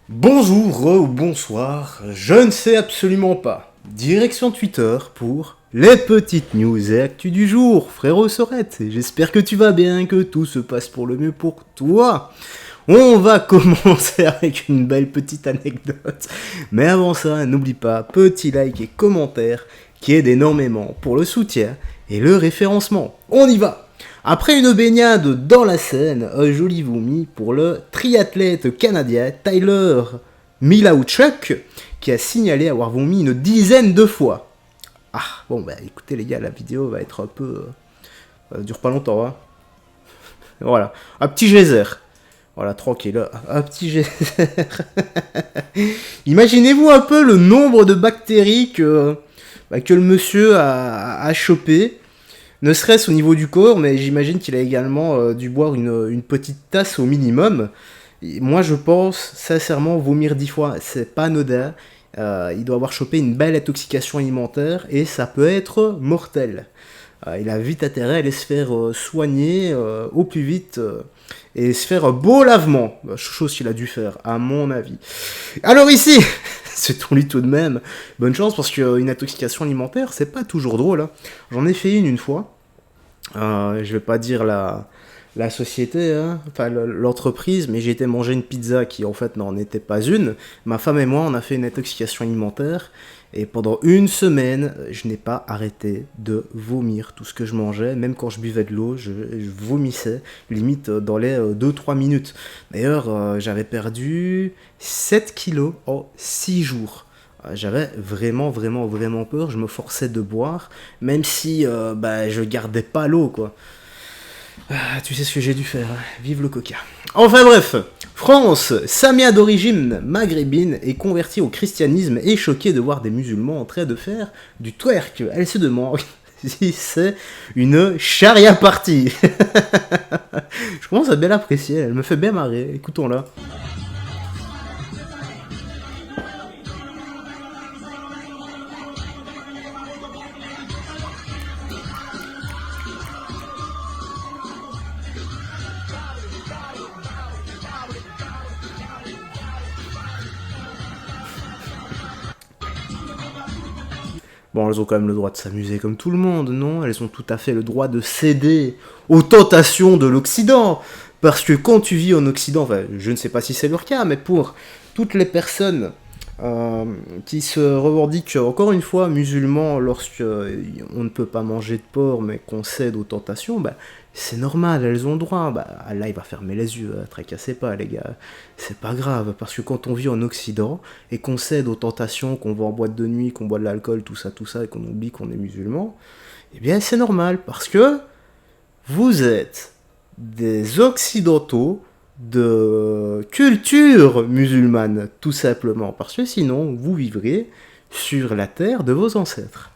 Bonjour ou bonsoir, je ne sais absolument pas. Direction Twitter pour les petites news et actus du jour, frérot Sorette. J'espère que tu vas bien, que tout se passe pour le mieux pour toi. On va commencer avec une belle petite anecdote. Mais avant ça, n'oublie pas, petit like et commentaire qui aident énormément pour le soutien et le référencement. On y va! Après une baignade dans la Seine, un joli vomi pour le triathlète canadien Tyler Milauchuk, qui a signalé avoir vomi une dizaine de fois. Ah, bon bah écoutez les gars, la vidéo va être un peu... ça dure pas longtemps, hein. Voilà, un petit geyser. Voilà, tranquille, un petit geyser. Imaginez-vous un peu le nombre de bactéries que le monsieur a chopé. Ne serait-ce au niveau du corps, mais j'imagine qu'il a également dû boire une petite tasse au minimum. Et moi, je pense, sincèrement, vomir 10 fois, c'est pas anodin. Il doit avoir chopé une belle intoxication alimentaire et ça peut être mortel. Il a vite intérêt à aller se faire soigner au plus vite et se faire un beau lavement. Chose qu'il a dû faire, à mon avis. Alors ici, c'est ton lit tout de même. Bonne chance parce qu'une intoxication alimentaire, c'est pas toujours drôle, hein. J'en ai fait une fois. Je vais pas dire la société, hein, enfin l'entreprise, mais j'ai été manger une pizza qui en fait n'en était pas une. Ma femme et moi, on a fait une intoxication alimentaire et pendant une semaine, je n'ai pas arrêté de vomir tout ce que je mangeais. Même quand je buvais de l'eau, je vomissais, limite dans les 2-3 minutes. D'ailleurs, j'avais perdu 7 kilos en 6 jours. J'avais vraiment peur, je me forçais de boire, même si je gardais pas l'eau, quoi. Tu sais ce que j'ai dû faire, hein. Vive le coca. Enfin bref, France, Samia d'origine maghrébine est convertie au christianisme et choquée de voir des musulmans en train de faire du twerk. Elle se demande si c'est une charia party. Je commence à bien l'apprécier, elle me fait bien marrer, écoutons-la. Bon, elles ont quand même le droit de s'amuser comme tout le monde, non? Elles ont tout à fait le droit de céder aux tentations de l'Occident. Parce que quand tu vis en Occident, enfin, je ne sais pas si c'est leur cas, mais pour toutes les personnes qui se revendiquent, encore une fois, musulmans, lorsque on ne peut pas manger de porc, mais qu'on cède aux tentations, bah, c'est normal, elles ont le droit. Bah, Allah, il va fermer les yeux, tracassez pas, les gars. C'est pas grave, parce que quand on vit en Occident, et qu'on cède aux tentations, qu'on va en boîte de nuit, qu'on boit de l'alcool, tout ça, et qu'on oublie qu'on est musulman, eh bien, c'est normal, parce que vous êtes des occidentaux de culture musulmane, tout simplement, parce que sinon, vous vivriez sur la terre de vos ancêtres.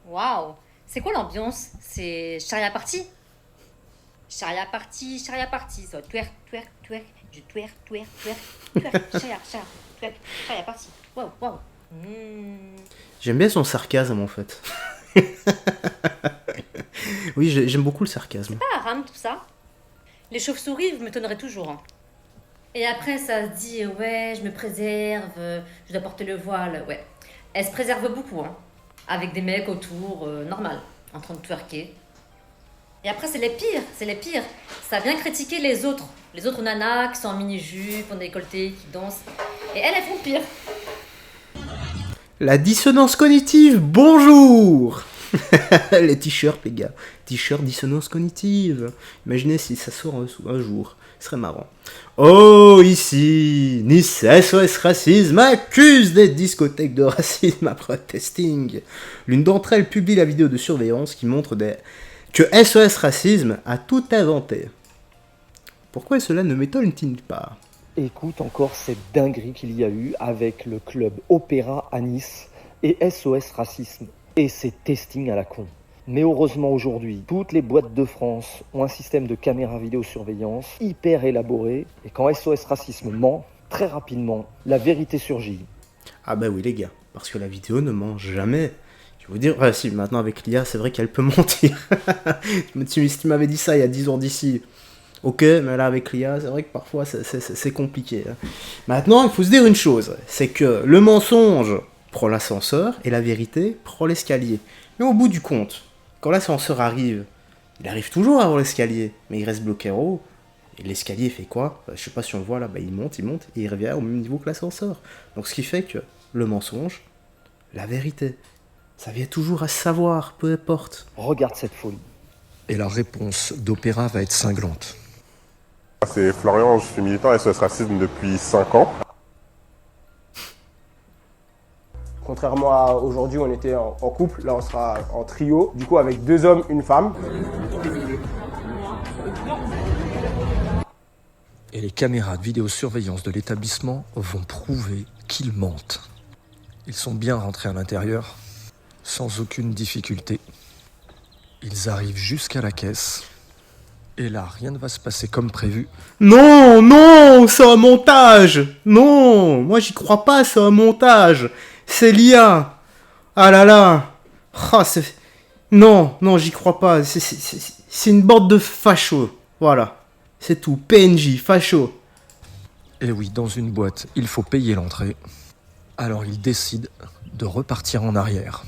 Waouh! C'est quoi l'ambiance? C'est Charia Party? Charia Party, ça. Twerk, twerk, twerk, je twerk, twerk, twerk, twerk, Charia, twerk, Charia Party. Waouh, waouh. J'aime bien son sarcasme, en fait. Oui, j'aime beaucoup le sarcasme. Pas haram tout ça. Les chauves-souris, vous m'étonneraient toujours, hein. Et après, ça se dit, ouais, je me préserve, je dois porter le voile, ouais. Elle se préserve beaucoup, hein. Avec des mecs autour, normal, en train de twerker. Et après, c'est les pires. Ça vient critiquer les autres nanas qui sont en mini-jupe, en décolleté, qui dansent. Et elles font pire. La dissonance cognitive, bonjour. Les t-shirts, les gars. T-shirt dissonance cognitive. Imaginez si ça sort un jour. Ce serait marrant. Oh, ici, Nice SOS Racisme accuse des discothèques de racisme après un testing. L'une d'entre elles publie la vidéo de surveillance qui montre que SOS Racisme a tout inventé. Pourquoi cela ne m'étonne-t-il pas? Écoute encore cette dinguerie qu'il y a eu avec le club Opéra à Nice et SOS Racisme et ces testings à la con. Mais heureusement aujourd'hui, toutes les boîtes de France ont un système de caméra vidéosurveillance hyper élaboré et quand SOS Racisme ment, très rapidement, la vérité surgit. Ah bah oui les gars, parce que la vidéo ne ment jamais. Je vais vous dire, si, maintenant avec l'IA, c'est vrai qu'elle peut mentir. Si tu m'avais dit ça il y a 10 ans d'ici, Ok, mais là avec l'IA, c'est vrai que parfois c'est compliqué. Hein. Maintenant, il faut se dire une chose, c'est que le mensonge prend l'ascenseur et la vérité prend l'escalier. Mais au bout du compte, quand l'ascenseur arrive, il arrive toujours avant l'escalier, mais il reste bloqué en haut. Et l'escalier fait quoi? Je sais pas si on le voit là, il monte, et il revient au même niveau que l'ascenseur. Donc ce qui fait que le mensonge, la vérité, ça vient toujours à savoir, peu importe. Regarde cette folie. Et la réponse d'Opéra va être cinglante. C'est Florian, je suis militant SOS Racisme depuis 5 ans. Contrairement à aujourd'hui, on était en couple, là on sera en trio, du coup avec 2 hommes, 1 femme. Et les caméras de vidéosurveillance de l'établissement vont prouver qu'ils mentent. Ils sont bien rentrés à l'intérieur, sans aucune difficulté. Ils arrivent jusqu'à la caisse. Et là, rien ne va se passer comme prévu. Non, non, c'est un montage. Non, moi j'y crois pas, c'est un montage. C'est l'IA. Ah là là. Ah, non, non, j'y crois pas. C'est une bande de fachos. Voilà. C'est tout. PNJ, facho. Et oui, dans une boîte, il faut payer l'entrée. Alors ils décident de repartir en arrière.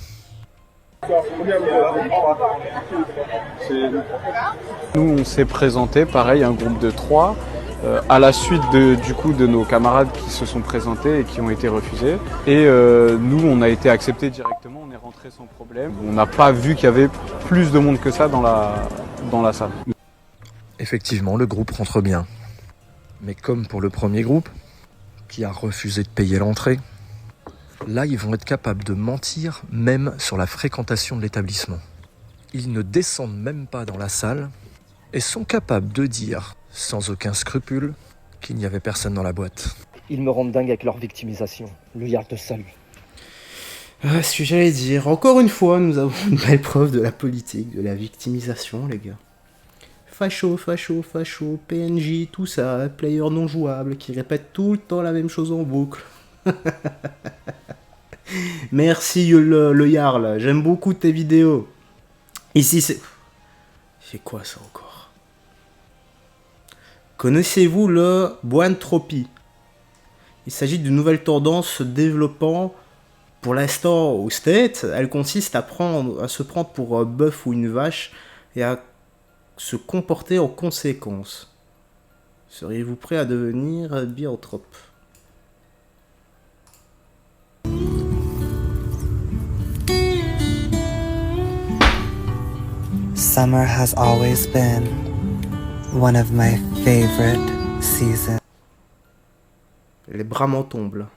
Nous, on s'est présenté, pareil, un groupe de 3, à la suite de nos camarades qui se sont présentés et qui ont été refusés. Et nous, on a été acceptés directement, on est rentré sans problème. On n'a pas vu qu'il y avait plus de monde que ça dans la salle. Effectivement, le groupe rentre bien. Mais comme pour le premier groupe, qui a refusé de payer l'entrée, là, ils vont être capables de mentir même sur la fréquentation de l'établissement. Ils ne descendent même pas dans la salle et sont capables de dire, sans aucun scrupule, qu'il n'y avait personne dans la boîte. Ils me rendent dingue avec leur victimisation. Le yard de salut. Ah, ce que j'allais dire. Encore une fois, nous avons une belle preuve de la politique, de la victimisation, les gars. Facho, facho, facho, PNJ, tout ça, player non jouable, qui répète tout le temps la même chose en boucle. Merci le Yarl, j'aime beaucoup tes vidéos. Ici c'est... C'est quoi ça encore? Connaissez-vous le Boantropie? Il s'agit d'une nouvelle tendance se développant pour l'instant au States. Elle consiste à se prendre pour un bœuf ou une vache et à se comporter en conséquence. Seriez-vous prêt à devenir bianthrope? Summer has always been one of my favorite seasons. Les bras m'en tombent là.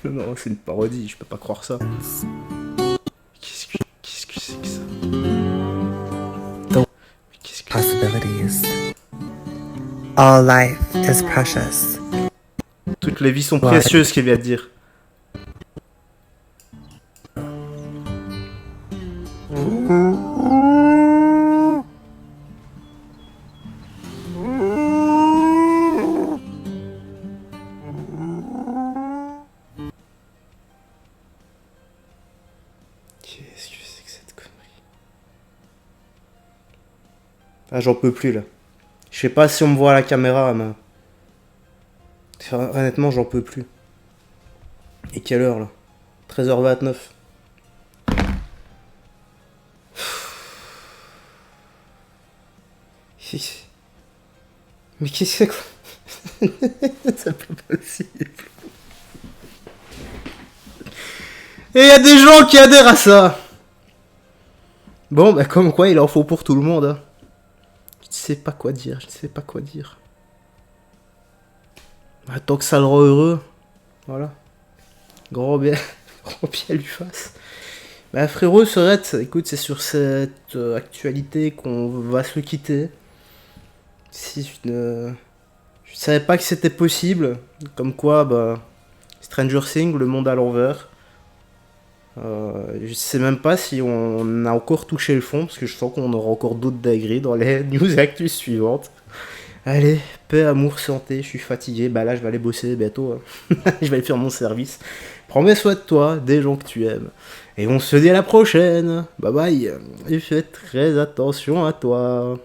Non, c'est une parodie, je peux pas croire ça. Qu'est-ce que c'est que ça? Qu'est-ce que... Possibilities. All life is precious. Toutes les vies sont précieuses, qu'il vient de dire. Qu'est-ce que c'est que cette connerie? Ah, j'en peux plus là. Je sais pas si on me voit à la caméra, mais... Honnêtement, j'en peux plus. Et quelle heure là? 13h29. Mais qu'est-ce que c'est que... C'est pas possible. Et il y a des gens qui adhèrent à ça. Bon, bah comme quoi il en faut pour tout le monde. Hein. Je ne sais pas quoi dire, je ne sais pas quoi dire. Bah, tant que ça le rend heureux. Voilà. Grand bien lui fasse. Bah frérot, Serette, écoute, c'est sur cette actualité qu'on va se quitter. Si je ne savais pas que c'était possible. Comme quoi, bah... Stranger Things, le monde à l'envers. Je sais même pas si on a encore touché le fond, parce que je sens qu'on aura encore d'autres dingueries dans les news actus suivantes. Allez, paix, amour, santé, je suis fatigué, bah là je vais aller bosser bientôt. Hein. Je vais aller faire mon service. Prends bien soin de toi, des gens que tu aimes. Et on se dit à la prochaine. Bye bye. Et fais très attention à toi.